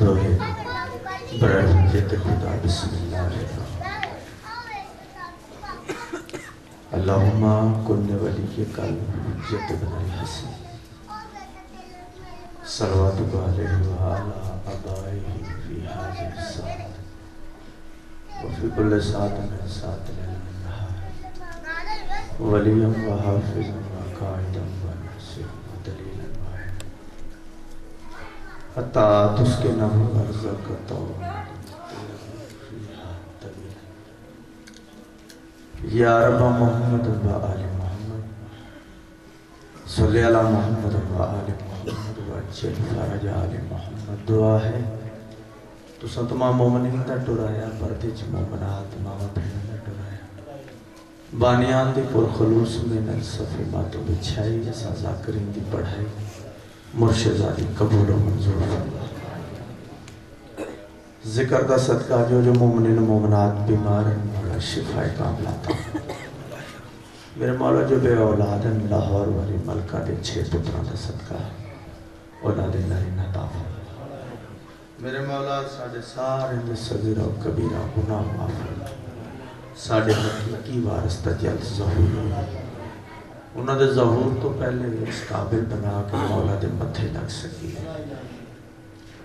دوئے برائے حجت خدا بسم اللہ الرحمن اللہم کن ولی قلب حجت بن الحسن صلواتک علیہ وعلا آبائہ فی حاضر الساعت وفی کل ساعت من ساعت النہار ولیم و حافظ و قائدم و ناصر و دلیل واحد حتی تسکنہ ارضک طوعا فیہا طویلا یا رب محمد و آل محمد صلی علی محمد و آل محمد و اجل فرج آل محمد دعا ہے تو تمام مومنین دا ٹرایا پردج مومنات ماما بھین دا ٹرایا بانیان دی پر خلوص میں نصفی ماتو بچھائی جیسا ذاکرین دی پڑھائی مرشدہ دی قبول و منظور فرما ذکر دا صدقہ جو مومنین مومنات بیمار مولا شفاء کاملہ تھا میرے مولا جو بے اولاد ہیں لاہور والی ملکہ دے 6 پتران دا صدقہ اولاد نارین عطا فرما میرے مولا ساڑھے سارے دے صغیرہ و کبیرہ گناہ معاف فرما ساڑھے حقیقی وارث تا جلد ظہور ہوئی انہوں دے ظہور تو پہلے اس قابل بنا کے مولا دے متھے لگ سکی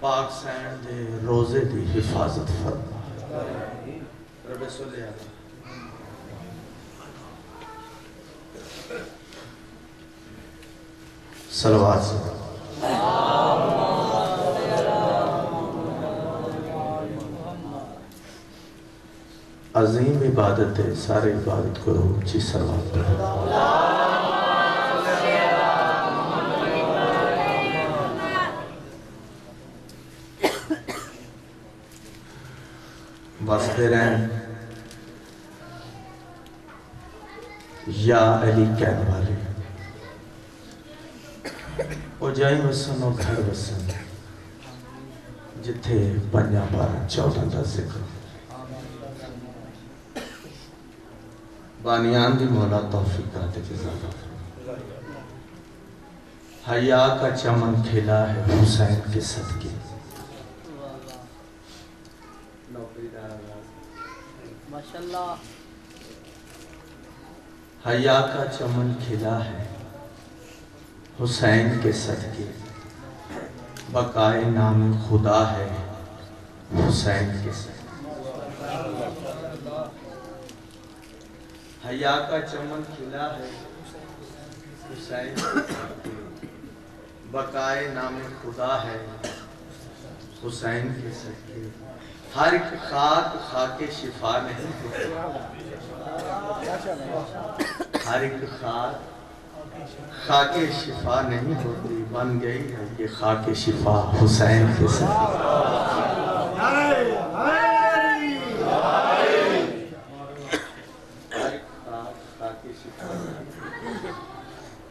پاک سین دے روزے دی حفاظت فرما رب صلی اللہ صلوات سے عظیم عبادت ہے سارے عبادت کرو اچھی صلوات پڑھو بستے رہیں یا علی کہنے والے او جائیں وسن و گھر وسن جتھے 5 12 14 دا ذکر بانیان دی مولا توفیقات جزاکا حیا کا چمن کھلا ہے حسین کے صدقے ماشاءاللہ حیا کا چمن کھلا ہے حسین کے صدقے بقائے نام خدا ہے حسین کے صدقے حیا کا چمن کھلا ہے حسین کے صدقے بقائے نام خدا ہے حسین کے صدقے ہر ایک خاک خاک شفا نہیں ہوتی ہر ایک خاک شفا نہیں ہوتی بن گئی ہے یہ خاک شفا حسین کے صدقے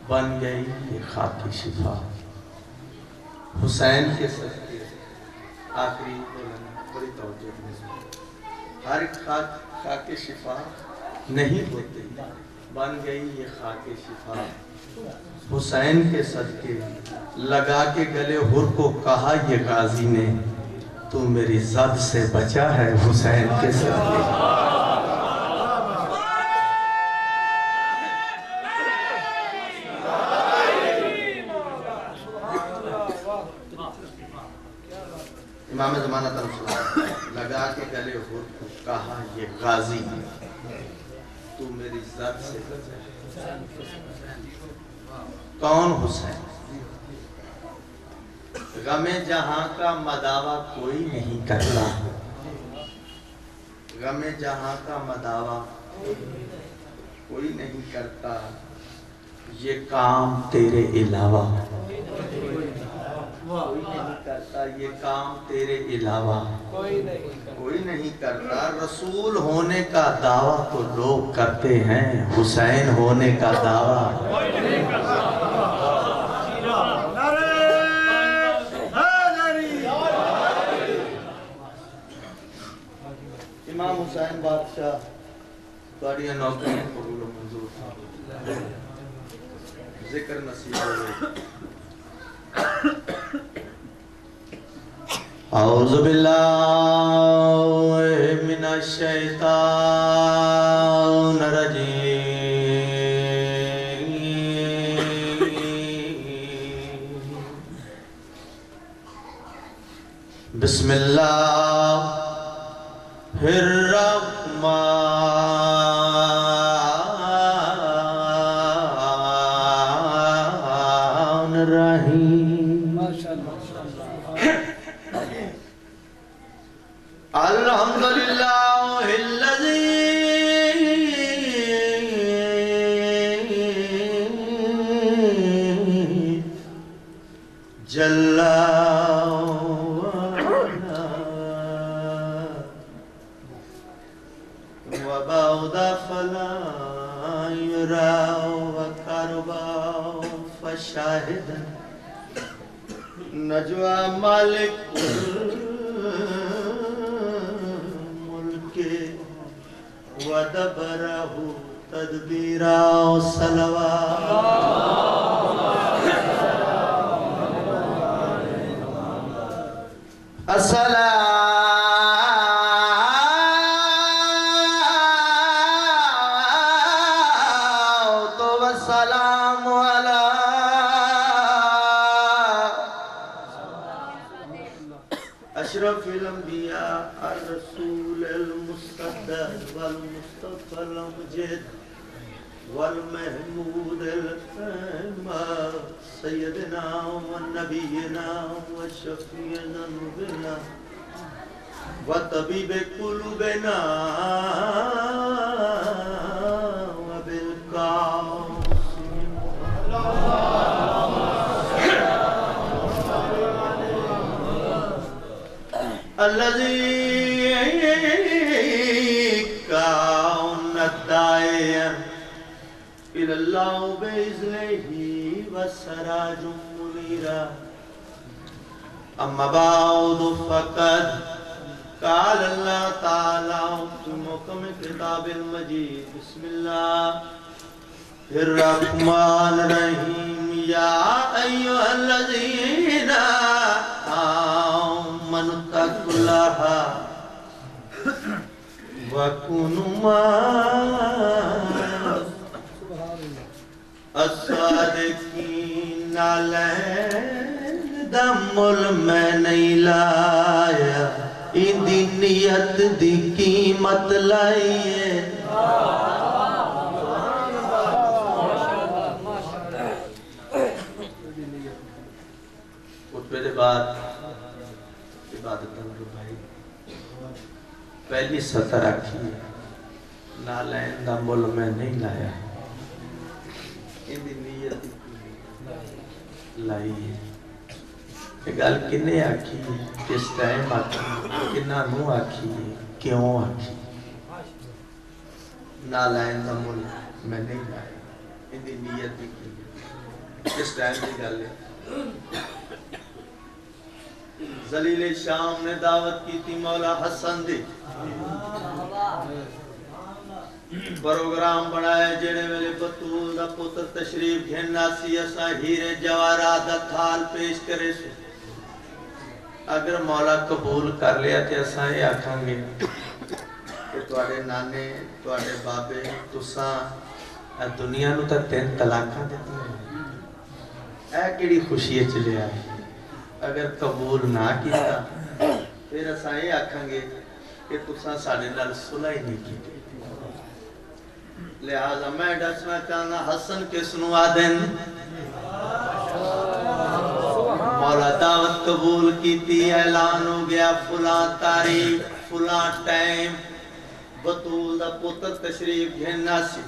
بن گئی یہ خاک شفا حسین کے صدقے آخری بڑی توجہ ہر ایک خاک شفا نہیں ہوتی بن گئی یہ خاک شفا حسین کے صدقے لگا کے گلے حر کو کہا یہ غازی نے تو میری زد سے بچا ہے حسین کے صدقے امام زمانہ طرف لگا کے گلے حر کو کہا یہ غازی تو میری ذات سے کون حسین غم جہاں کا مداوع کوئی نہیں کرتا غم جہاں کا مداوع کوئی نہیں کرتا یہ کام تیرے علاوہ کوئی نہیں کرتا یہ کام تیرے علاوہ کوئی نہیں کرتا رسول ہونے کا دعویٰ تو لوگ کرتے ہیں حسین ہونے کا دعویٰ امام حسین بادشاہ تواڈیاں نوکریاں قبول و منظور تھا ذکر نصیب ہوئے اعوذ باللہ من الشیطان الرجیم بسم اللہ الرحمن الرحیم الحمدللہ الذی جل وبعد فلا يرى وقربا فشاهد نجوى مالك الملك ودبره تدبيرا صلوات الصلاة والسلام على أشرف الأنبياء الرسول المصطفى والمصطفى المجد والمحمود الأعمى سيدنا ونبينا وشفيعنا نبينا وطبيب قلوبنا وبالقاسم الذي كان الداعي إلى الله بإذنه وسراج منيرا أما بعد فقد قال الله تعالى في محكم الكتاب المجيد بسم الله الرحمن الرحيم يا أيها الذين آمنوا اتقوا الله وكونوا مع الصادقین دم میں نہیں لایا ان دی نیت دی قیمت لائیے خطبے دے بعد عبادت نمبر بھائی پہلی سطر آکھی نالین دا مل میں نہیں لایا ان دی نیت لائی ہے یہ گل کنے آکھی کس ٹائم آکھی کنہ نو آکھی کیوں آکھی نالین دا مل میں نہیں لایا ان دی نیت کی کس ٹائم دی گل ہے ذلیل شام نے دعوت کی تھی مولا حسن دی پروگرام بنائے جڑے ویلے بطول دا پتر تشریف گھننا سی اسا ہیرے جوارات دا تھال پیش کرے سو اگر مولا قبول کر لیا تے اسا یہ آکھاں گے کہ تواڈے نانے تواڈے بابے تساں دنیا نو تا 3 طلاقاں دتی اے کیڑی خوشی چلے آئی اگر قبول نہ کیتا پھر اسا یہ آکھاں گے کہ تساں ساڈے نال صلح ہی نہیں کی لہذا میں دسنا چاہنا حسن کس نو آدن مولا دعوت قبول کیتی اعلان ہو گیا فلاں تاریخ فلاں ٹائم بطول دا پتر تشریف گھننا سی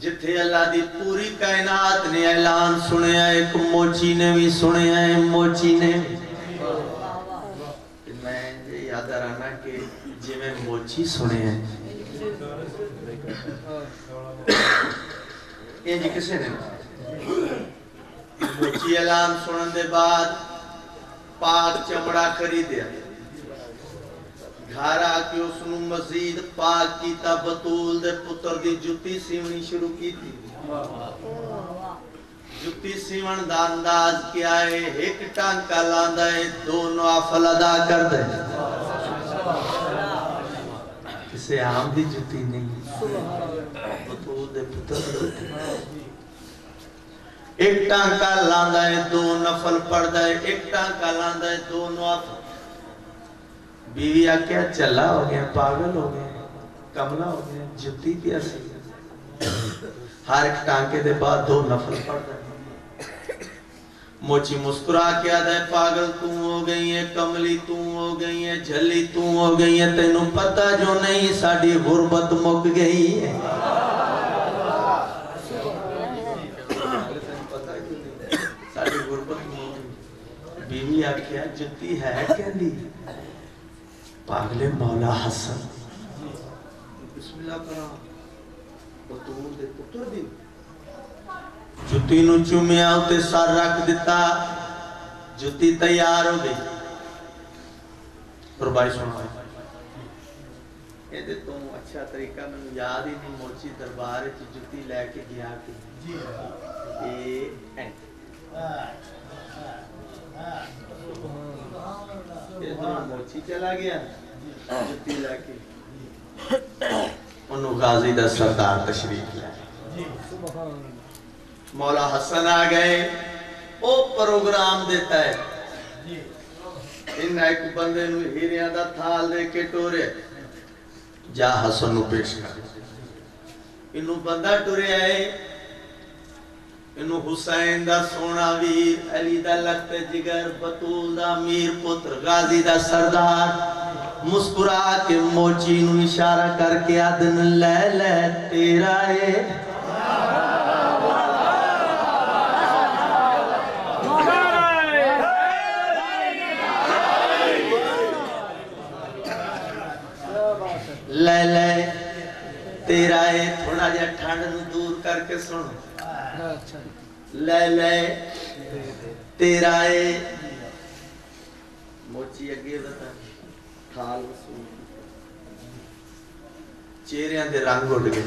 جتھے اللہ دی پوری کائنات نے اعلان سنے ہیں ایک موچی نے بھی سنے ہیں موچی نے میں یاد رہنا کہ جی میں موچی سنے ہیں یہ جی کسے نے موچی اعلان سنن دے بعد پاک چمڑا خریدیا گھر آکے اس نو مزید پاک کیتا بطول دے پتر دی جتی سیونی شروع کی تھی جتی سیون دا انداز کیا ہے ایک ٹانکا لاندہ ہے دو نوافل ادا کر دے کسے عام دی جتی نہیں بطول دے پتر ایک ٹانکا لاندہ ہے دو نفل پڑھ دے ایک ٹانکا لاندہ ہے دو نوافل بیوی آکیا چلا ہو گیا پاگل ہو گیا کملا ہو گیا جتی پیا سی ہر ایک ٹانکے دے بعد دو نفل پڑھ دے موچی مسکرا کیا دے پاگل توں ہو گئی ہے کملی توں ہو گئی ہے جھلی توں ہو گئی ہے تینوں پتہ جو نہیں ساڑھی غربت مک گئی ہے ساڑھی غربت مک گئی بیوی آکیا جتی ہے کہندی پاگل مولا حسن بسم اللہ کرا بطور دے پتر دی جتی نو چومیا ہوتے سار رکھ دیتا جتی تیار ہو گئی اور بھائی سنو یہ دے تو اچھا طریقہ میں یاد ہی نہیں موچی دربار جتی لے کے گیا کہ یہ موچی چلا گیا جتی لے کے انہوں غازی دا سردار تشریف لے مولا حسن آ گئے وہ پروگرام دیتا ہے ان ایک بندے نو ہیریاں دا تھال دے کے ٹورے جا حسن نو پیش کر انہوں بندہ ٹورے آئے انہوں حسین دا سونا ویر علی دا لخت جگر بطول دا میر پتر غازی دا سردار مسکرا کے موچی نو اشارہ کر کے آدن لے لے تیرا ہے لے لے تیرا ہے تھوڑا جا ٹھانڈ نو دور کر کے سنو لے لے تیرا ہے موچی اگے بتا تھال وصول چہریاں دے رنگ اڑ گئے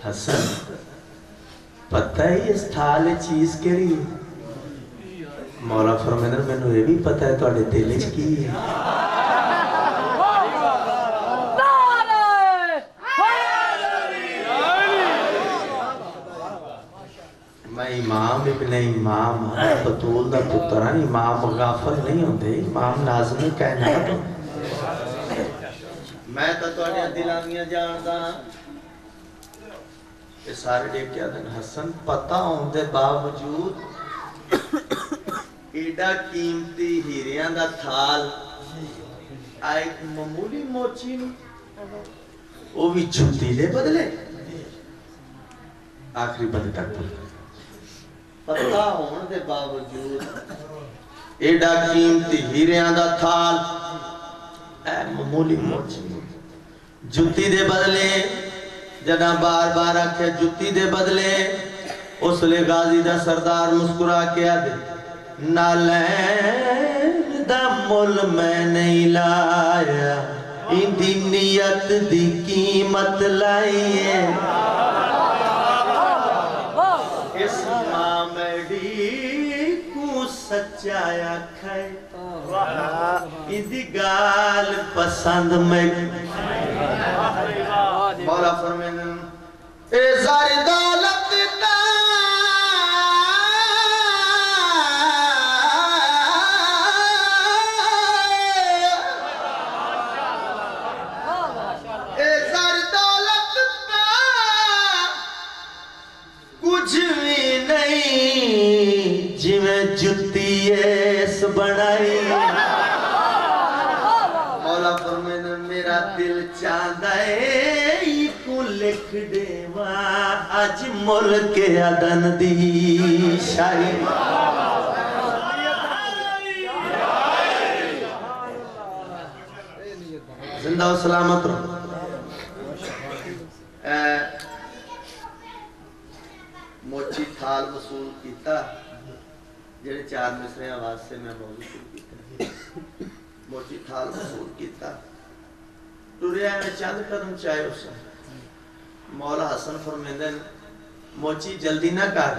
حسن پتہ ہی اس تھال چیز کیڑی مولا فرمائے میں نے یہ بھی پتہ ہے تو دل وچ کی ہے میں امام ابن امام بطول دا پتران امام غافل نہیں ہوندے امام ناظم کائنات ہوندے میں تو تواڈیاں دلانیاں جاندا یہ سارے دیکھ کے آدھن حسن پتہ ہوندے باوجود ایڈا قیمتی ہیریاں دا تھال آئے معمولی موچی وہ بھی جھوٹی دے بدلے آخری بندے تک بدلے پتہ ہون دے باوجود ایڈا قیمتی ہیریاں دا تھال اے معمولی موچی جتی دے بدلے جنا بار بار آکھے جتی دے بدلے اس لئے غازی دا سردار مسکرا کیا دے نالین دا مل میں نہیں لایا ان دی نیت دی قیمت لائیے اس مامیڈی کو سچایا کھائے ان دی گال پسند میں مولا فرمائن اے زاری دولت دا اے زاری دولت دا کچھ بھی نہیں جی میں جتی ایس بڑھائی مولا فرمائن میرا دل چاندہ ہے کو لکھ دیوا آج ملک عدن دی شاہی زندہ و سلامت رو موچی تھال وصول کیتا جنہیں 4 مصرے آواز سے میں موضوع شروع کیتا موچی تھال وصول کیتا ٹوریا میں چند قدم چاہے اسا مولا حسن فرمیندن موچی جلدی نہ کر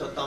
7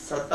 7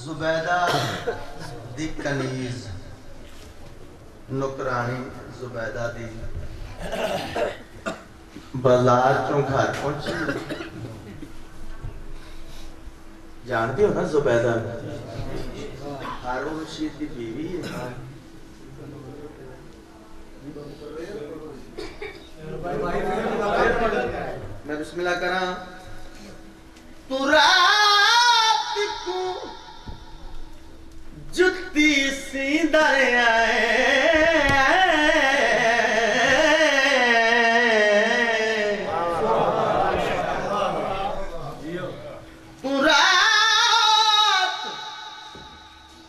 زبیدہ دی کنیز نکرانی زبیدہ دی بازار چوں گھر پہنچی جانتی ہو نا زبیدہ ہارون رشید کی بیوی ہے میں بسم اللہ کرا تو رات کو جتی سی دریائے تو رات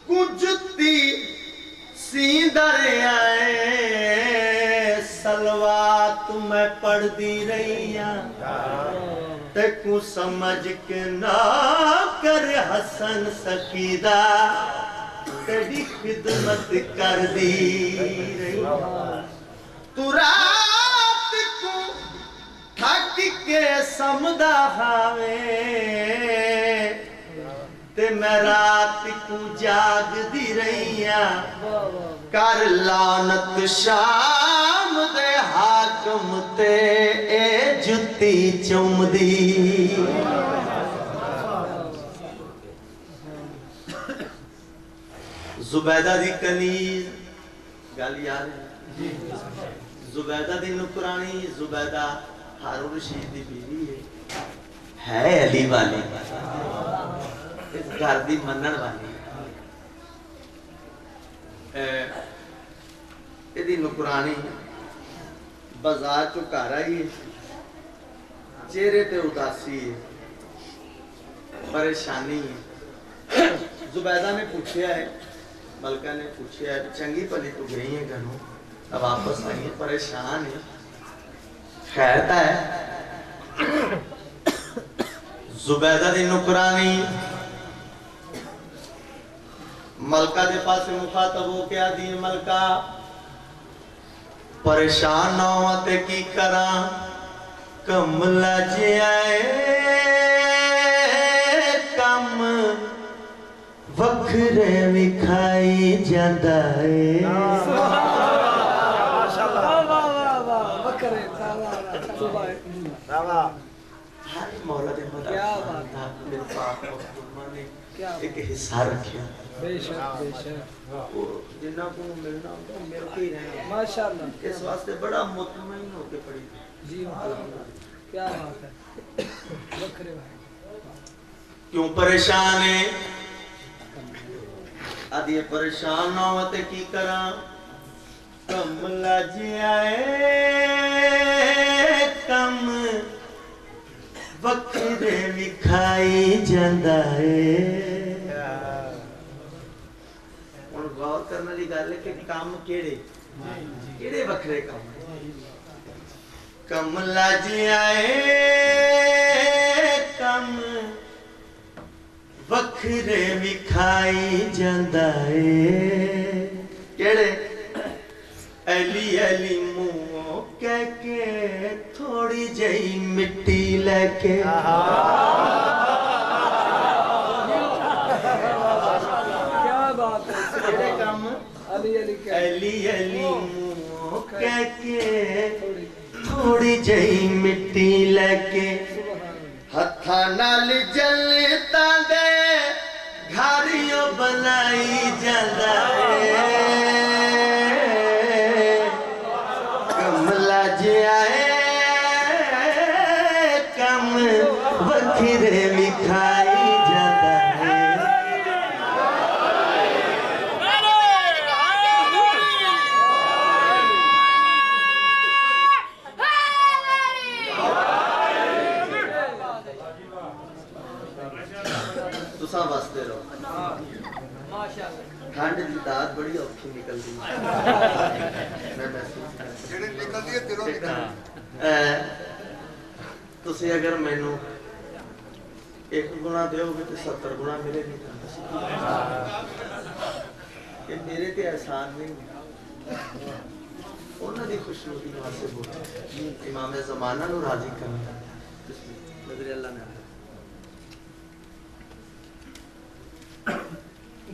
کو جتی سی دریائے سلوات میں پڑھ دی رہی ہوں تے کو سمجھ کے نہ کر حسن سکیدہ تیری خدمت کر دی رہی تو رات کو تھک کے سمدہ ہاوے تے میں رات کو جاگ دی رہی کر لعنت شام دے حاکم تے اے جتی چوم دی زبیدہ دی کنیز گل یاد ہے زبیدہ دی نکرانی زبیدہ ہارون رشید دی بیوی ہے علی والی اس گھر دی منن والی ایدی نکرانی بازار چو گھر آئی ہے چہرے تے اداسی ہے پریشانی ہے زبیدہ نے پوچھیا ہے ملکہ نے پوچھیا ہے چنگی پلی تو گئی ہیں گھنوں اب واپس آئی ہیں پریشان ہے خیر تا ہے زبیدہ دی نکرانی ملکہ دے پاس مخاطب ہو کیا دی ملکہ پریشان نہ ہوتے کی کراں کم لج آئے کم وکھرے وکھائی جاندہ ہے ہر مولا دے مدد میرے پاک مخدومہ نے ایک حصہ رکھیا بے شک جنہ کو ملنا ہوتا ہے ملتے ہی رہنا ماشاءاللہ اس واسطے بڑا مطمئن ہو کے پڑی جی کیا بات ہے بکرے بھائی کیوں پریشان ہے آدھی پریشان نہ ہوتے کی کراں کم لج آئے کم وکھرے وکھائی جاندہ ہے اور غور کرنے دی گل ہے کہ کام کیڑے وکھرے کام کم لج آئے کم وکھرے وکھائی جاندہ ہے کیڑے ایلی ایلی منہ کہہ کے تھوڑی جئی مٹی لے کے کیا بات ہے کیڑے کام علی علی کیا ایلی ایلی منہ کہہ کے تھوڑی جئی مٹی لے کے ہتھاں نال جلتا دے گھاریوں بنائی جاندا ہے کم لج آئے کم وکھرے وکھائی جاندا ہے تساں واسطے رہو ٹھنڈ دی داد بڑی اوکھی نکل دی میں محسوس جڑی نکل دی ہے دلوں نکل تسی اگر مینوں ایک گنا دیو گے تو 70 گنا ملے گی کہ میرے تے احسان نہیں انہاں دی خوشنودی واسطے بول امام زمانہ نو راضی کرنا نظر اللہ نے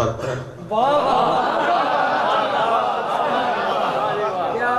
72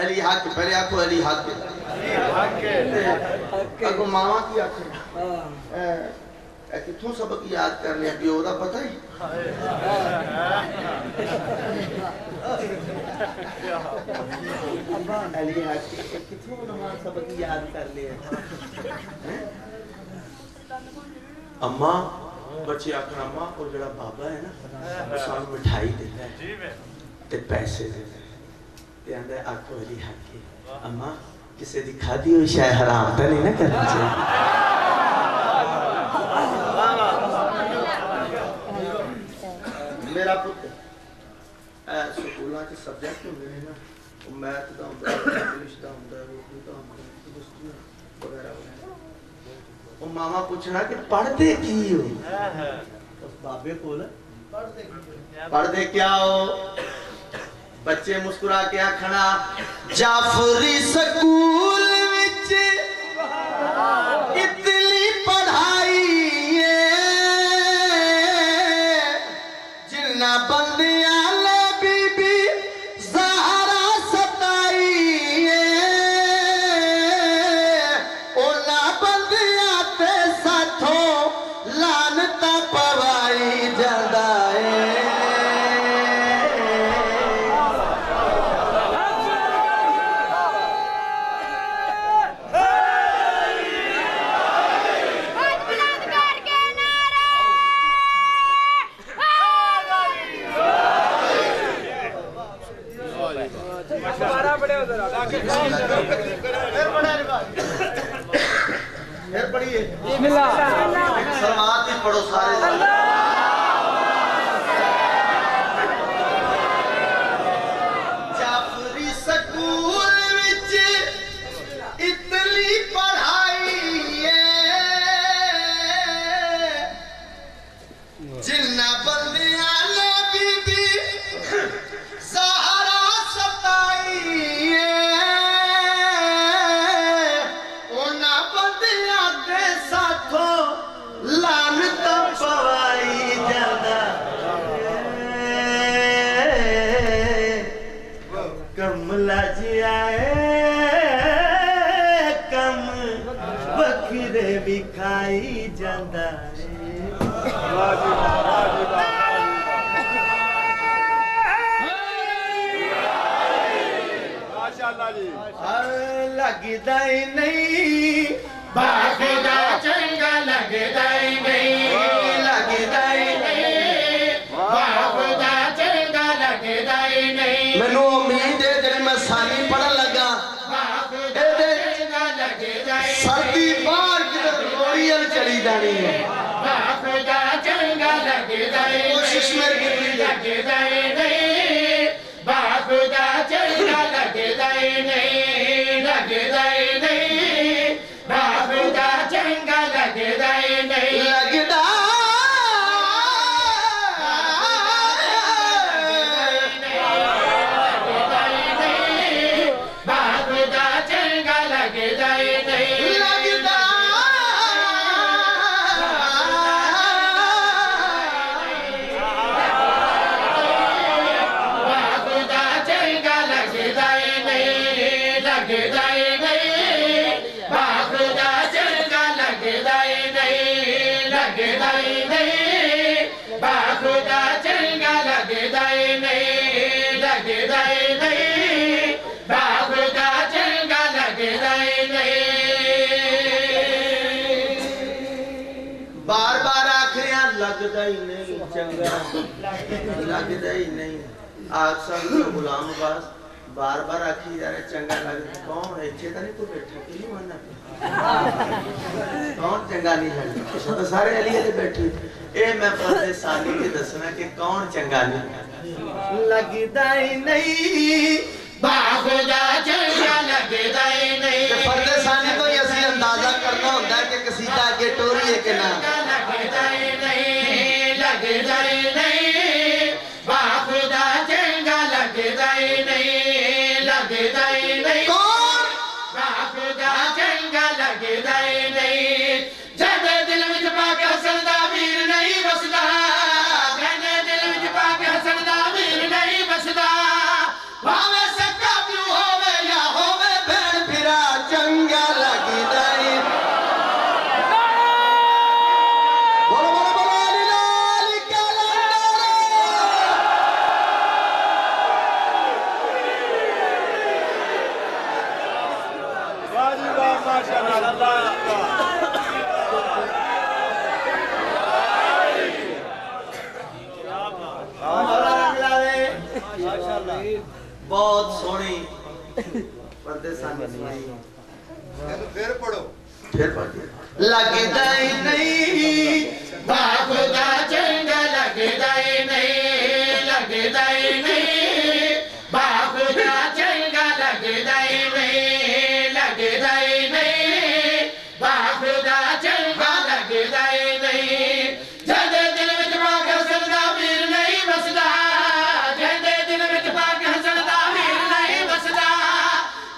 علی حق پہلے آکھو علی حق اگو ماما کی آکھو کتھوں سبق یاد کر لیا پیو دا پتہ ہی علی حق کتھوں نماز سبق یاد کر لیا اماں بچے آکھنا اماں اور جڑا بابا ہے نا سانو مٹھائی دیتا ہے تے پیسے دیتا ہے تے آندہ ہے آکھو علی حق اماں کسے دی کھادی ہوئی شاہ حرام تا نہیں نہ کرنا چاہیے میرا پتر سکولہ کے سبجیکٹ ہوندے ہیں نا میتھ دا ہوندا ہے انگلش دا ہوندا ہے اردو دا ہوندا ہے وغیرہ وغیرہ وہ ماما پوچھنا کہ پڑھتے کی ہو اس بابے کول پڑھتے کیا ہو بچے مسکرا کے آکھنا جعفری سکول وچ اتنی پڑھائی جنہ بندیاں لے بی بی زہرا ستائی اونا بندیاں تے ساتھوں لانتا پوائی جندائے سلوات بھی پڑھو سارے جعفری سکول وچ اتنی پڑھائی جنہ بندیاں نے بی بی زہرا ستائی لانتا پوائی جانا کم لجی آئے کم بکرے بھی کھائی جانا لگی دائی نہیں باقیدہ چنگا لگی دائی نہیں لگی دائی نہیں باقیدہ چنگا لگی دائی نہیں میں نو امید ہے جن میں ثانی پڑھا لگا سردی بار کی در روڑیل چلی دانی ہے باقیدہ چنگا لگی دائی کوشش میرے لگی دائی نہیں باقیدہ چنگا لگی دائی نہیں لگی دائی نہیں باقیدہ چنگا لگی دائی نہیں لگی دائی باقیدہ چنگا لگی دائی نہیں لگی باقیدہ چنگا لگی دائی نہیں لگی دائی نہیں باقیدہ چنگا لگی دائی نہیں لگی دائی نہیں باقیدہ چنگا لگی دائی نہیں لگی دائی نہیں باقیدہ چنگا لگی دائی نہیں بار بار آخریاں لگ دائی نہیں چنگا لگ دائی نہیں آج سال غلام عباس بار بار آخی جا رہے چنگا لگ کون ہے اچھے تا نہیں تو بیٹھا کیوں ماننا کون چنگا نہیں ہے تو سارے علی علی بیٹھے اے میں فرد ثانی کے دسنا کہ کون چنگا نہیں لگی دائی نہیں باقیدہ چنگا لگی دائی نہیں فرد ثانی تو یہ اسی اندازہ کرنا ہوتا ہے کہ قصیدہ آگے ٹوری ہے کہ نہ لگی دائی نہیں لگی دائی نہیں باقیدہ چنگا لگی دائی نہیں لگی دائی نہیں کون باقیدہ چنگا لگی دائی نہیں جب دل وچ پاک حسن دا میر نہیں بسدا جب دل وچ پاک حسن دا میر نہیں بسدا بھاوے سکا پیو ہووے یا بہت سونی پردے سامنے سنائی پھر پڑھو پھر پڑھ دیا لگتا ہی نہیں باخدا چنگا لگتا ہی نہیں لگتا ہی نہیں باخدا چنگا لگتا ہی نہیں لگتا ہی نہیں باخدا چنگا لگتا ہی نہیں جد دل وچ پاک حسن دا ویر نہیں وسدا جد دل وچ پاک حسن دا ویر نہیں وسدا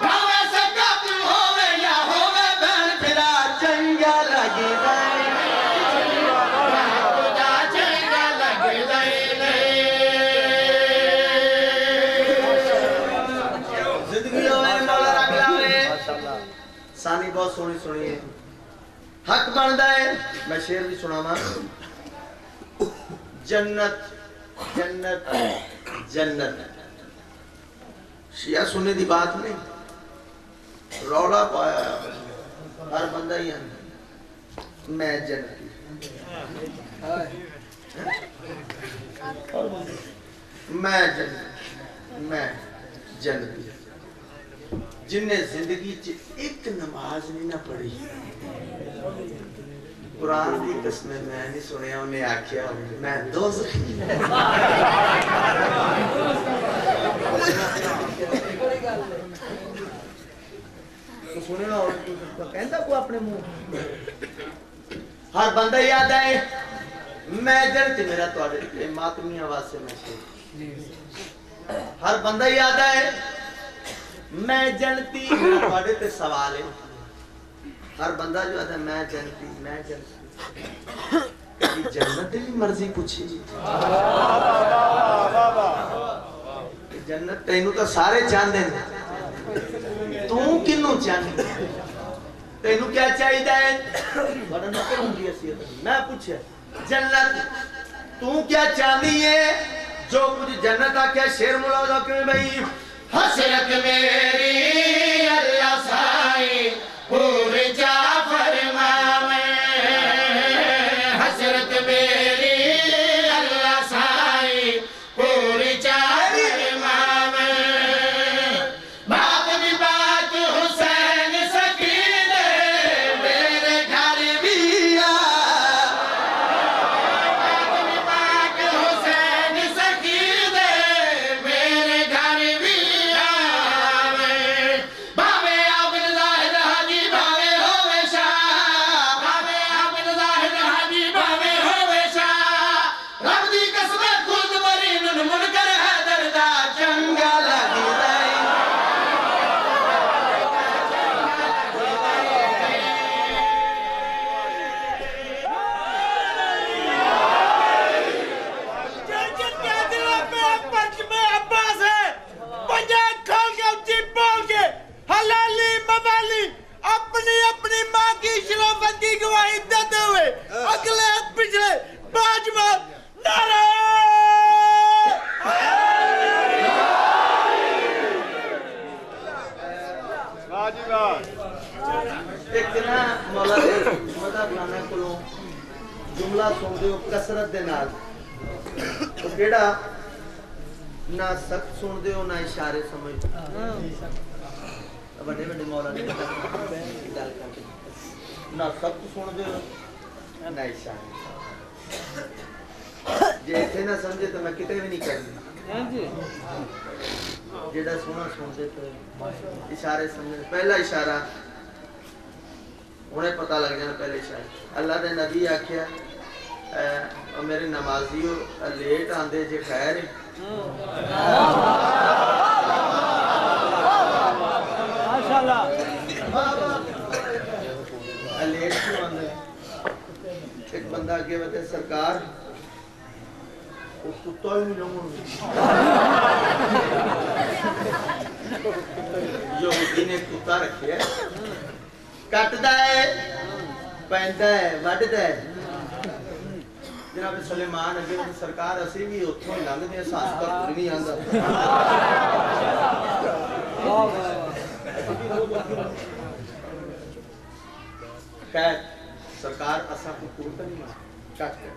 بھاوے سکا تو ہوے یا ہوے بہن پھرا چنگا لگدا ہی نہیں باخدا چنگا لگدا ہی نہیں زندگی ہوے مولا رکھ لاوے سانی بہت سونی سنی ہے حق بندا ہے میں شعر بھی سناواں جنت جنت جنت شیعہ سننے دی بات نہیں روڑا پایا ہر بندہ ہی آنے میں جنتی میں جنتی جن نے زندگی چ ایک نماز نہیں نہ پڑھی قرآن دی قسم میں نہیں سنیا انہیں آکھیا میں دوزخی تو سنے نا اور کہندا کو اپنے منہ ہر بندہ یاد آئے میں جنتی میرا تواڈے ماتمی آواز سے میں شعر ہر بندہ یاد آئے میں جنتی میرا تواڈے تے سوال ہے ہر بندہ جو آتا ہے میں جنتی جنت دی مرضی پوچھی جنت تینوں تو سارے چاہندے ہیں تو کنوں چاہندے تینوں کیا چاہیے ہے بڑا نکر ہوں گی حیثیت میں پوچھے جنت تو کیا چاہنی ہے جو کچھ جنت آکھیا شیر ملازہ کیوں بھئی حسرت میری اللہ سائی پور جا فرماوے حسرت میری اللہ سائی پور جا فرماوے باپ بھی بات حسین سکینے میرے گھر بھی باپ بھی بات حسین سکینے میرے گھر بھی بھاوے عبد ظاہر حاجی بھاوے ہوے شاہ بھاوے عبد ظاہر حاجی بھاوے ہوے شاہ رب دی قسم خود مرین منکر حیدر دا چنگا لگدا ہے اپنی اپنی ماں کی شرافت کی گواہی دیتے ہوئے اگلے پچھلے 5 بار نعرہ ایک دنہ مولا دے مدہ پلانا کلوں جملہ سن دیو کسرت دے نال تو کیڑا نہ سخت سن دیو نہ اشارے سمجھ بڑے بڑے مولا نے نہ سب سن دے نہ اشارے جے ایتھے نہ سمجھے تو میں کتے بھی نہیں کرنی جیڑا سونا سن دے تو اشارے سمجھے پہلا اشارہ انہیں پتہ لگ جانا پہلے اشارے اللہ دے نبی آکھیا میرے نمازیو لیٹ آندے جے خیر ہے لیٹ کیوں آندے ایک بندہ آگے بتے سرکار اس کتا ہی نہیں لوں یہودی نے کتا رکھے ہے کٹدا ہے پیندا ہے وڈدا ہے جناب سلیمان اگے بتے سرکار اسی بھی اتھوں لنگ دے سانس پر نہیں آندا خیر سرکار اسا حکومت نہیں کٹ کے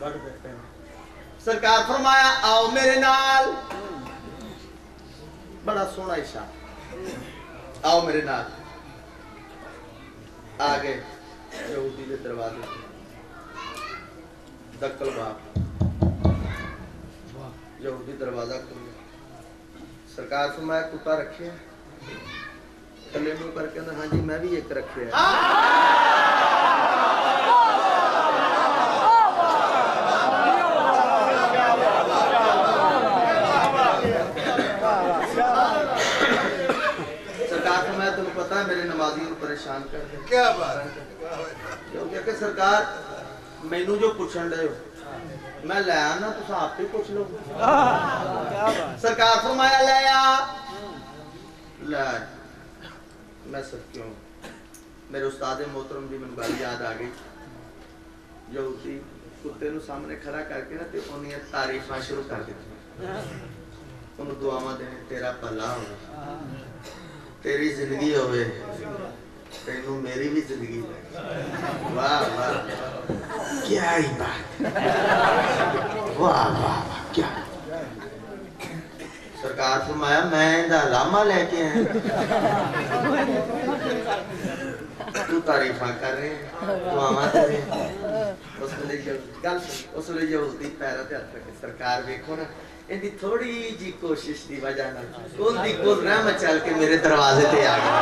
گڑ دیتے ہیں سرکار فرمایا آؤ میرے نال بڑا سونا اشارہ آؤ میرے نال آگے یہودی کے دروازے دکل باپ یہودی دروازہ کھولے سرکار فرمایا کتا رکھے تھلے منہ کر کے ہاں جی میں بھی ایک رکھے سرکار فرمایا تمہیں پتہ ہے میرے نمازیوں کو پریشان کر دے کیا بات ہے کہ سرکار مینوں جو پوچھن دے ہو میں لے آنا تو آپ ہی پوچھ لو سرکار فرمایا لے آ لے میں سب کیوں میرے استاد محترم دی من گل یاد آ گئی یہودی کتے نو سامنے کھڑا کر کے نا تے انہیں تعریفاں شروع کر دیتی انہوں دعاواں دینے تیرا بھلا ہو تیری زندگی ہوئے تینوں میری بھی زندگی ہے واہ واہ کیا ہی بات واہ واہ کیا سرکار فرمایا میں دا علامہ لے کے ہیں تو تعریفاں کر رہے ہیں دعاواں دے رہے ہیں اس لئے یہودی پیرا تے ہاتھ رکھے سرکار ویکھو نا ان دی تھوڑی جی کوشش دی وجہ نال ان دی گزرا مچل کے میرے دروازے تے آ گیا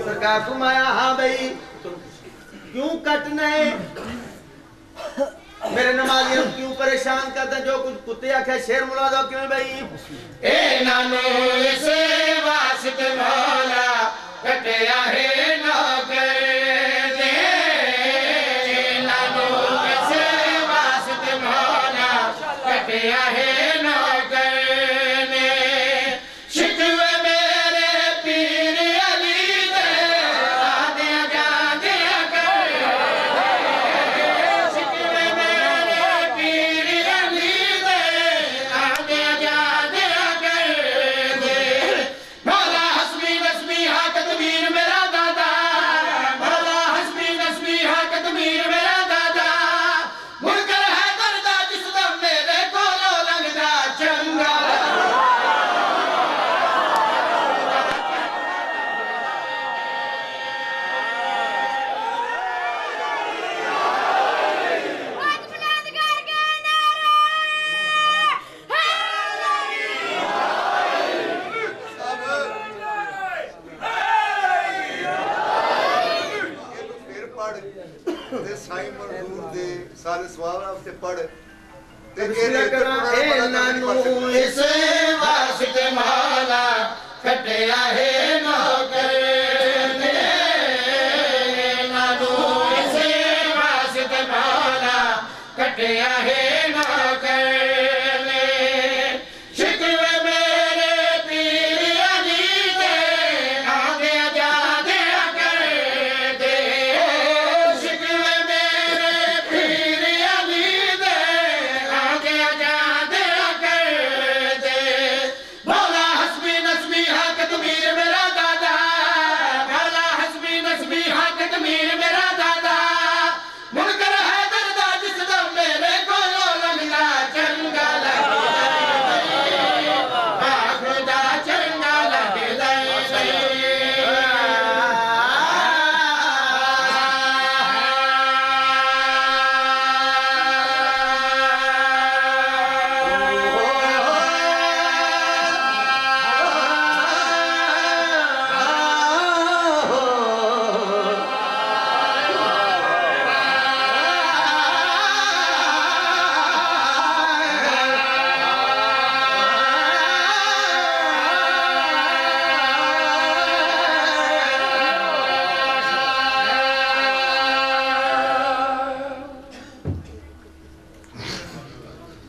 سرکار فرمایا ہاں بھائی کیوں کٹنا ہے میرے نمازیوں کیوں پریشان کرتا جو کچھ کتے آکھے شیر ملا دو کیوں بھائی اے نانو سے واسط مولا کٹیا ہے نوکر دے نانو سے واسط مولا کٹیا ہے نوکر نے شکوے میرے پیر علی دے آدھیا جا دیا کر شکوے میرے پیر علی دے آدھیا جا دیا کر دے مولا حسبی نسبی حق تدبیر میرا دادا مولا حسبی نسبی حق تدبیر میرا دادا منکر ہے دردہ جس دم میرے کولو لنگدا چنگا پھر پڑھ تے سائیں منظور دے سال سواب ہفتے پڑھ تے اے نانو اسے واسط مولا کٹیا ہے نوکر نے نانو اسے واسط مولا کٹیا ہے نوکر نے شکوے میرے پیر علی دے آگے جا دیا کر دے شکوے میرے پیر علی دے آگے جا دیا کر دے مولا حسبی نسبی حق تدبیر میرا دادا مولا حسبی نسبی حق تدبیر میرا دادا منکر ہے دردہ جس دم میرے کولو لنگدا چنگا خدا چنگا لگدا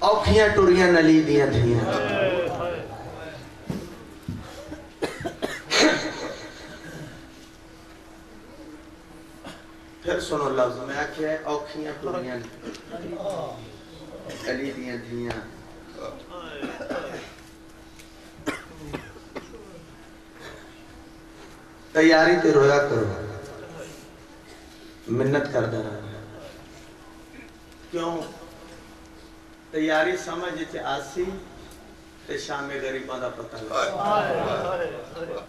اوکھیاں ٹوریاں نلی دیاں تھیاں پھر سنو لفظ میں آکھیا ہے اوکھیاں ٹوریاں نلی دیاں تھیاں تیاری تے رویا کرو منت کردہ رہا کیوں تیاری سمجھ تے آسی تے شام غریباں دا پتہ لگا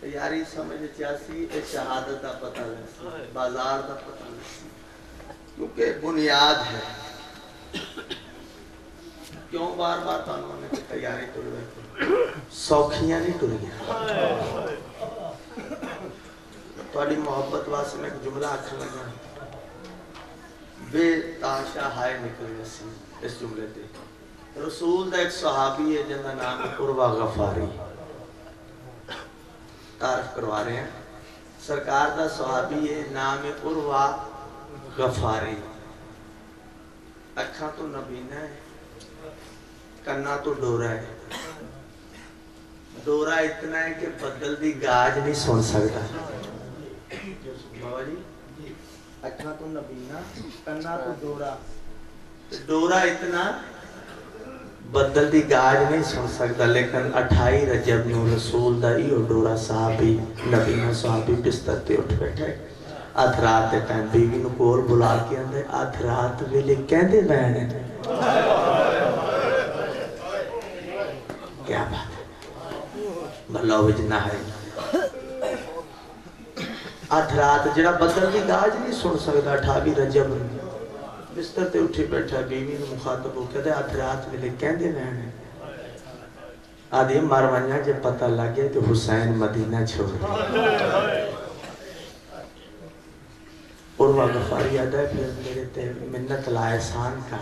تیاری سمجھ تے آسی تے شہادت دا پتہ لگا بازار دا پتہ لگا کیونکہ بنیاد ہے کیوں بار بار تانوں نے تیاری تو لوے سوکھیاں نہیں ٹریاں تواڈی محبت واسطے میں ایک جملہ آکھن لگا بے تاشا ہائے نکلے سی اس جملے تے رسول دا ایک صحابی ہے جن دا نام ہے عروہ غفاری تعارف کروا رہے ہیں سرکار دا صحابی ہے نام ہے عروہ غفاری اکھاں تو نبینہ ہے کنا تو ڈورا ہے ڈورا اتنا ہے کہ بدل دی گاج نہیں سن سکتا بابا جی اکھاں تو نبینہ کنا تو ڈورا ڈورا اتنا بدل دی گاج نہیں سن سکتا لیکن 28 رجب نو رسول دا ایو ڈورا صحابی نبینہ صحابی بستر تے اٹھ بیٹھے آدھ رات دے ٹائم بیوی نو کول بلا کے اندے آدھ رات ویلے کہندے بہنے کیا بات ہے بھلا وجنا ہے آدھ رات جڑا بدل دی گاج نہیں سن سکتا 28 رجب بستر تے اٹھی بیٹھا بیوی نو مخاطب ہو کہتے آدھ رات ویلے کہندے بہنے آدھی مروانیاں جے پتہ لگ گیا تو حسین مدینہ چھوڑ عروہ غفاری یاد ہے پھر میرے تے منت لا احسان کا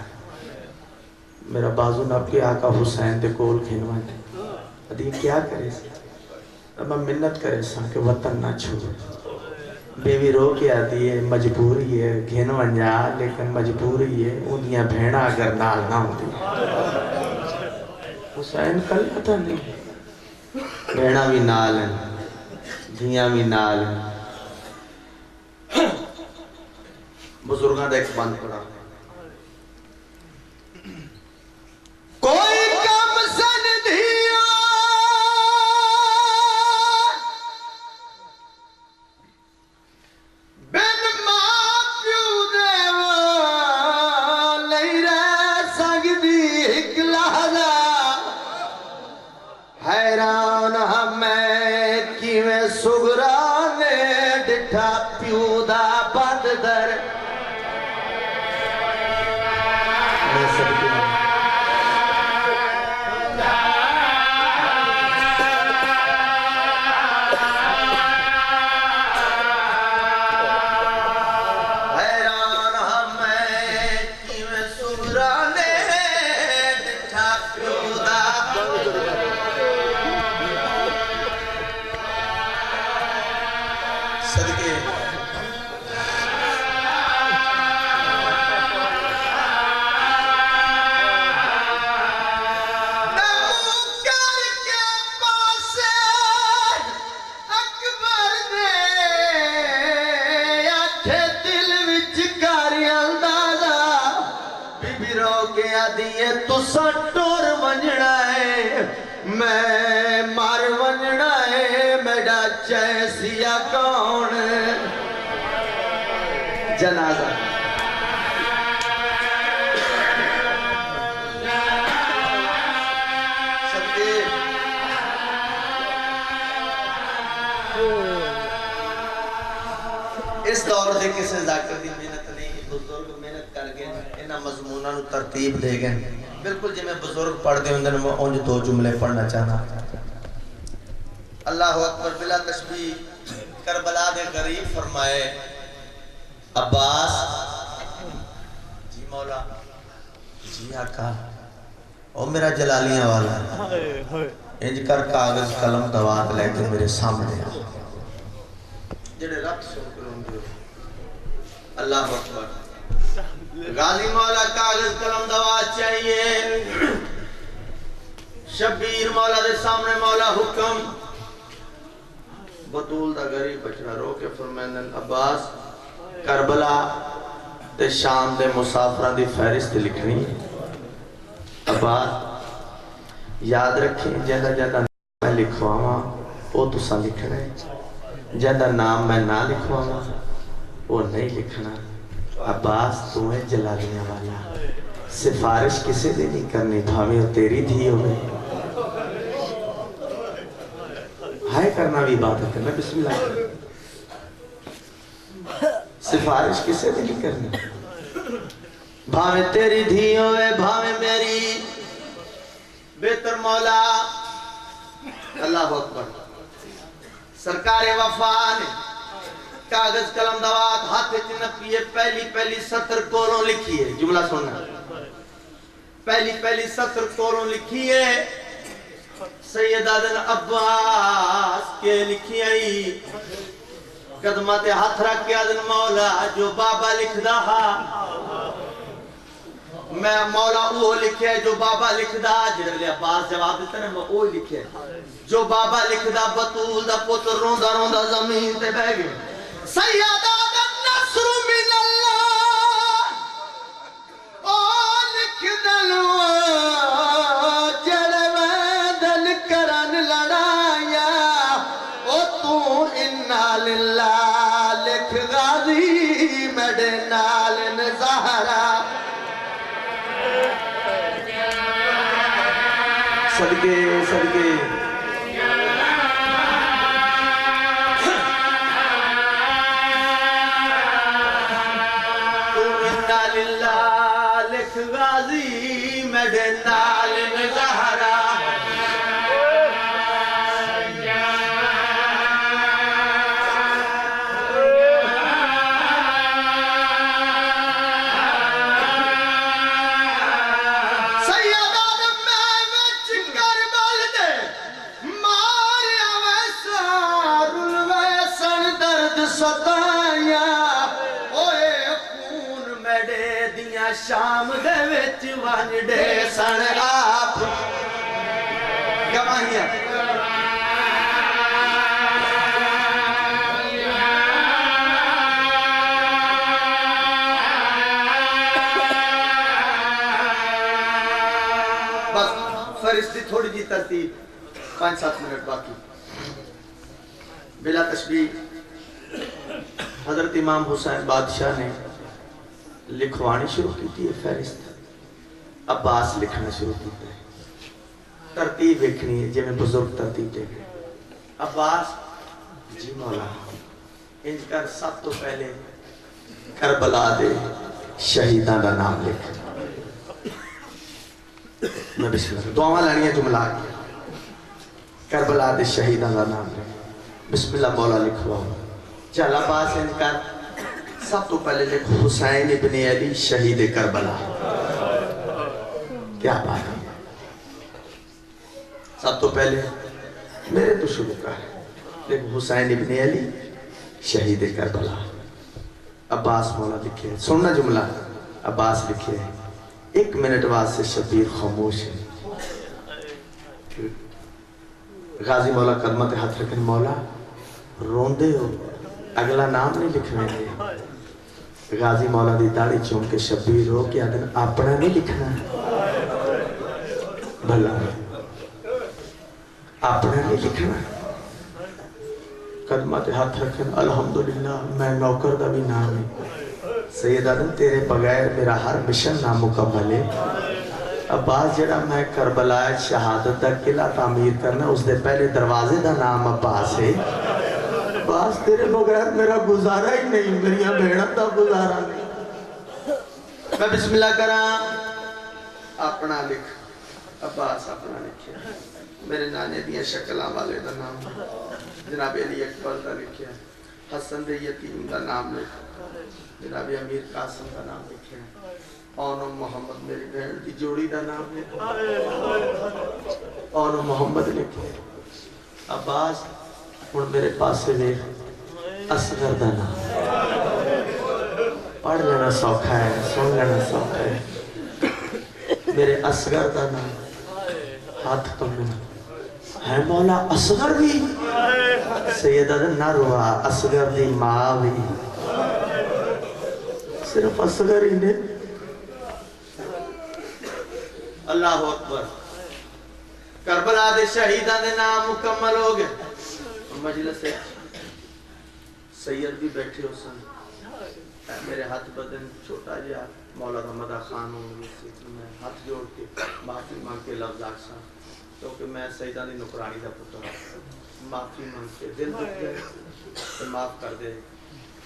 میرا بازو نب کے آقا حسین دے کول کھینوان دے ادھی کیا کرے سا میں منت کرے سا کہ وطن نہ چھوڑ بیوی رو کے آدھی ہے مجبوری ہے گھینوان جا لیکن مجبوری ہے انہیاں بھیڑا اگر نال نہ ہوتی حسین کل پتہ نہیں بھیڑا بھی نال ہیں دھیاں بھی نال ہیں بزرگاں دا ایک بند پڑا کوئی کم سن دھیا بن ماں پیو دے نہیں رہ سکتی ایک لحظہ حیران ہمیں کیویں سگرا نے ڈٹھا پیو دا بند در ٹور ونجڑا ہے میں مار ونجڑا ہے میڈا چیسیا کون جنازہ اس دور دے کسے ذاکر دی محنت نہیں بزرگ محنت کر گئے انہا مضمونہ نو ترتیب دے گئے بالکل جی میں بزرگ پڑھ دے ہوں میں انج دو جملے پڑھنا چاہنا اللہ اکبر بلا تشبیح کربلا دے غریب فرمائے عباس جی مولا جی آقا او میرا جلالیاں والا انج کر کاغذ قلم دوات لے کے میرے سامنے جڑے رب سن کروں گے اللہ اکبر غازی مولا کاغذ قلم دوات چاہیے شبیر مولا دے سامنے مولا حکم بطول دا غریب بچڑا رو کے فرمائندن عباس کربلا تے شام دے مسافران دی فہرست لکھنی عباس یاد رکھیں جیدہ جیدہ میں لکھواں وہ تسا لکھنے جہاں نام میں نہ لکھواں وہ نہیں لکھنا. عباس تو ہے جلالیاں والا. سفارش کسی نے نہیں کرنی بھاویں وہ تیری دھی ہوئے. ہائے کرنا بھی عبادت ہے. میں بسم اللہ کروں. سفارش کسی نے نہیں کرنی. بھاویں تیری دھی ہوئے بھاویں میری. بہتر مولا اللہ اکبر. سرکار وفا نے کاغذ قلم دوات ہاتھ نپیے پہلی سطر کولوں لکھیے. جملہ سننا. پہلی سطر کولوں لکھیے سیدہ دن عباس کے لکھی آئی. قدمات ہاتھ رکھ کے آدن مولا جو بابا لکھ دا میں مولا وہ لکھے جو بابا لکھ دا. جنہوں نے عباس جواب دیتا ہے میں وہ لکھے جو بابا لکھ دا. بطول دا پتر روندہ روندہ زمین تے بہ گئے. سیدہ دن نصر من اللہ او لکھ دلو جڑے ویدن کرن لڑایا او تو انا للہ لکھ غازی میڈے نال نظہرہ. صدقے صدقے تو انا للہ لکھ غازی میڈے نال نظہرہ. شام دے وچ وانڈے سن آپ گواہیاں. بس فرشتی تھوڑی جی ترتیب 5-7 منٹ باقی. بلا تشبیہ حضرت امام حسین بادشاہ نے لکھوانی شروع کی تھی فہرست. عباس لکھنا شروع کیتا ہے. ترتیب لکھنی ہے جی میں بزرگ ترتیب دے گئے. عباس جی مولا ان کر سب تو پہلے کربلا دے شہیدان دا نام لکھ. میں بسم اللہ دعاواں لانیاں جملہ آگیا. کربلا دے شہیدان دا نام لکھ. بسم اللہ مولا لکھوا. چل عباس ان کر سب تو پہلے لکھ حسین ابن علی شہید کربلا. کیا بات ہے. سب تو پہلے میرے تو شروع کا ہے لکھ حسین ابن علی شہید کربلا. عباس مولا لکھے. سننا جملہ. عباس لکھے 1 منٹ واسطے شبیر خاموش ہے. غازی مولا قدمت ہاتھ رکھن. مولا روندے ہو اگلا نام نہیں لکھنے گے. غازی مولا دی داڑھی چون کے شبیر ہو کیا دن اپنا نہیں لکھنا بھلا اپنا نہیں لکھنا. قدمات ہاتھ رکھن. الحمدللہ میں نوکر دا بھی نام ہے. سید آدم تیرے بغیر میرا ہر مشن نامکمل ہے. عباس جڑا میں کربلا شہادت دا قلعہ تعمیر کرنا اس دے پہلے دروازے دا نام عباس ہے. عباس تیرے بغیر میرا گزارا ہی نہیں. میریاں بھیڑا دا گزارا نہیں. میں بسم اللہ کراں. اپنا لکھ. عباس اپنا لکھے. میرے نانے دیاں شکلاں والے دا نام جناب علی اکبر دا لکھے. حسن دے یتیم دا نام لکھے. جناب امیر قاسم دا نام لکھے. اونو محمد میری بہن دی جوڑی دا نام لکھے. اونو محمد لکھے. عباس اور میرے پاس سے دیکھ اصغر دا نام. پڑھ لینا سوکھا ہے سن لینا سوکھا ہے. میرے اصغر دا نام. ہاتھ کمنا ہے مولا اصغر بھی. سیدہ دا نہ روا اصغر دی ماں بھی. صرف اصغر ہی نے. اللہ اکبر. کربلا دے شہیدان دے نام مکمل ہو گئے. مجلس ہے سید بھی بیٹھے ہو سن میرے ہاتھ بدن چھوٹا جہا مولا رحمدہ خان ہوں میں ہاتھ جوڑ کے معافی مانگ کے لفظ آکساں کیونکہ میں سیدہ دی نکرانی دا پتر معافی مانگ کے دل دکھ جائے تو معاف کر دے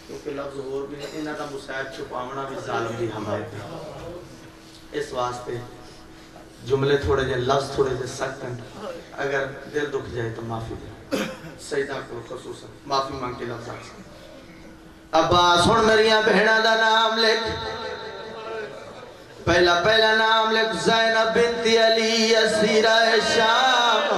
کیونکہ لفظ اور بھی انہاں دا مسائب چھپاونا بھی ظالم دی حمایت ہے اس واسطے جملے تھوڑے جے لفظ تھوڑے جے سخت ہیں اگر دل دکھ جائے تو معافی دے سیدہ کو خصوصا معافی مانگ کے لفظ آکساں عباس ہن میریاں بہناں دا نام لکھ پہلا نام لکھ زینب بنت علی اسیرہ شام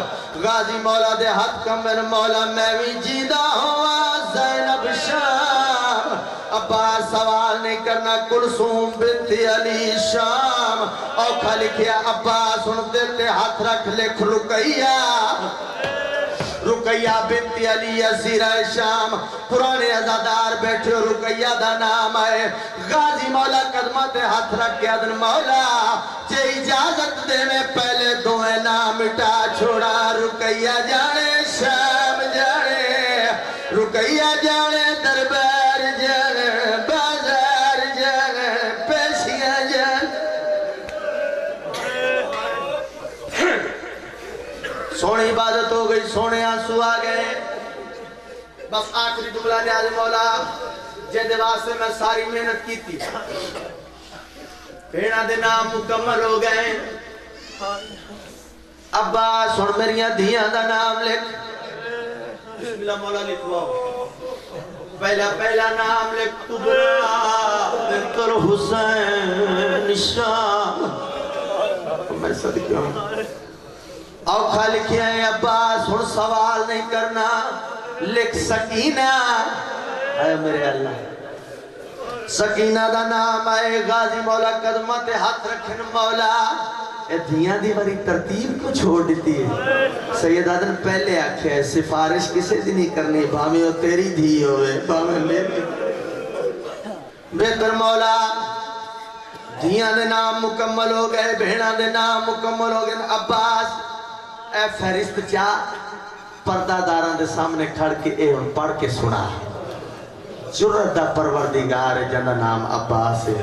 غازی مولا دے ہاتھ کمر مولا میں بھی جیدہ ہوا زینب شام عباس سوال نہیں کرنا کلثوم بنت علی شام اوکھا لکھیا عباس ہن دل تے ہاتھ رکھ لکھ رقیہ بنت علی اسیرہ شام پرانے عزادار بیٹھے رقیہ دا نام آئے غازی مولا قدمہ تے ہاتھ رکھ کے ادن مولا جے اجازت دے میں پہلے دوئے نام مٹا چھوڑا رقیہ جانے شام جانے رقیہ جانے دربار جانے بازار جانے پیشیاں جانے سونی عبادت ہو گئی سونے آنسو آ گئے بس آخری جملہ نیاز مولا جن واسطے میں ساری محنت کی تھی بھیڑا دے نام مکمل ہو گئے عباس اور میریاں دھیاں دا نام لکھ بسم اللہ مولا لکھواؤ پہلا نام لکھ کبرا بنت الحسین شام میں صدقہ ہوں اوکھا لکھے ہیں عباس ہن سوال نہیں کرنا لکھ سکینہ اے میرے اللہ سکینہ دا نام آئے غازی مولا قدمہ تے ہاتھ رکھن مولا اے دھیاں دی بڑی ترتیب کو چھوڑ دیتی ہے سید آدن پہلے آکھے ہے سفارش کسے دی نہیں کرنی بھامی ہو تیری دھی ہوئے بھامی میری بہتر مولا دھیاں دے نام مکمل ہو گئے بہنہ دے نام مکمل ہو گئے عباس اے فہرست چاہ پردہ داران دے سامنے کھڑ کے اے ان پڑھ کے سنا جرت دا پروردگار جنہ نام عباس ہے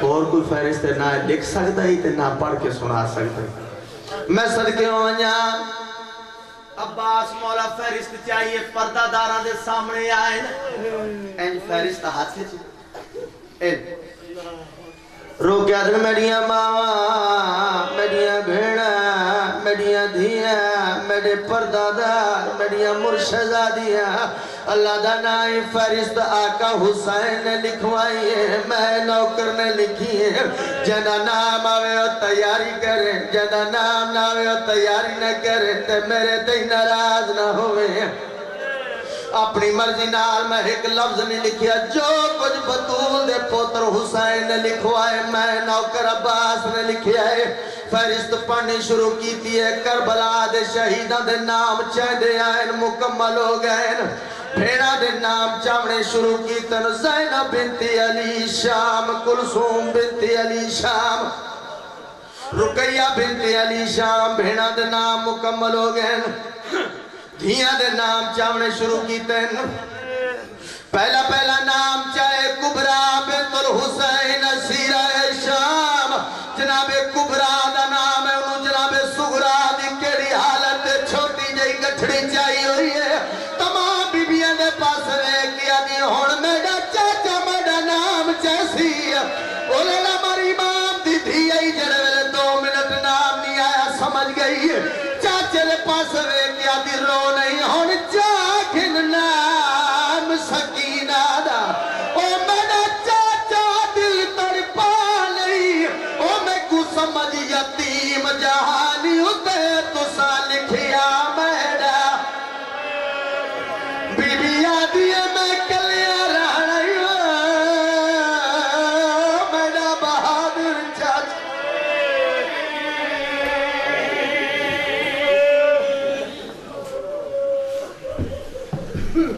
اور کوئی فہرست نہ لکھ سکتا ہی تے نہ پڑھ کے سنا سکتا ہی میں صدقے ہونیا عباس مولا فہرست چاہیے پردہ داران دے سامنے آئے این فہرست ہاتھ سے این روکیا دن میڈیاں ماں میڈیاں بھیڑا میڈیاں دھیاں میڈے پردادار میڈیاں مرشزادیاں اللہ دا نائی فہرست آقا حسین نے لکھوائی ہے میں نوکر نے لکھی ہے جنہ نام آوے ہو تیاری کریں جنہ نام نہ آوے ہو تیاری نہ کریں تے میرے تے ناراض نہ ہوئے اپنی مرضی نال میں ایک لفظ نہیں لکھیا جو کچھ بطول دے پوتر حسین نے لکھوائے میں نوکر عباس نے لکھیا ہے فہرست پڑھنی شروع کی تھی ہے کربلا دے شہیدان دے نام چاہدے آئین مکمل ہو گئے بھیڑا دے نام چاونے شروع کی تن زینب بنت علی شام کلثوم بنت علی شام رقیہ بنت علی شام بھیڑا دے نام مکمل ہو گئے دھیاں دے نام چاونے شروع کی تن پہلا نام چاہے کبرا بنت الحسین اسیرہ شام جناب کبرا دا نام ہے انہوں جناب سغرا دی کیڑی حالت چھوٹی جائی گٹھڑی چاہی ہوئی ہے تمام بیبیاں دے پاس رہ کیا دی ہون میڈا چاچا میڈا نام چیسی بولے نا ماری امام دی تھی یہی جڑے ویلے 2 منٹ نام نہیں آیا سمجھ گئی چاچے دے پاس رہ کیا دی رو نہیں ہون چاکن نام سکینہ دا او میڈا چاچا دل تر پا نہیں او میں کو سمجھ یتیم جہانی ہوتے تو سا لکھیا میڈا بی بی آدھی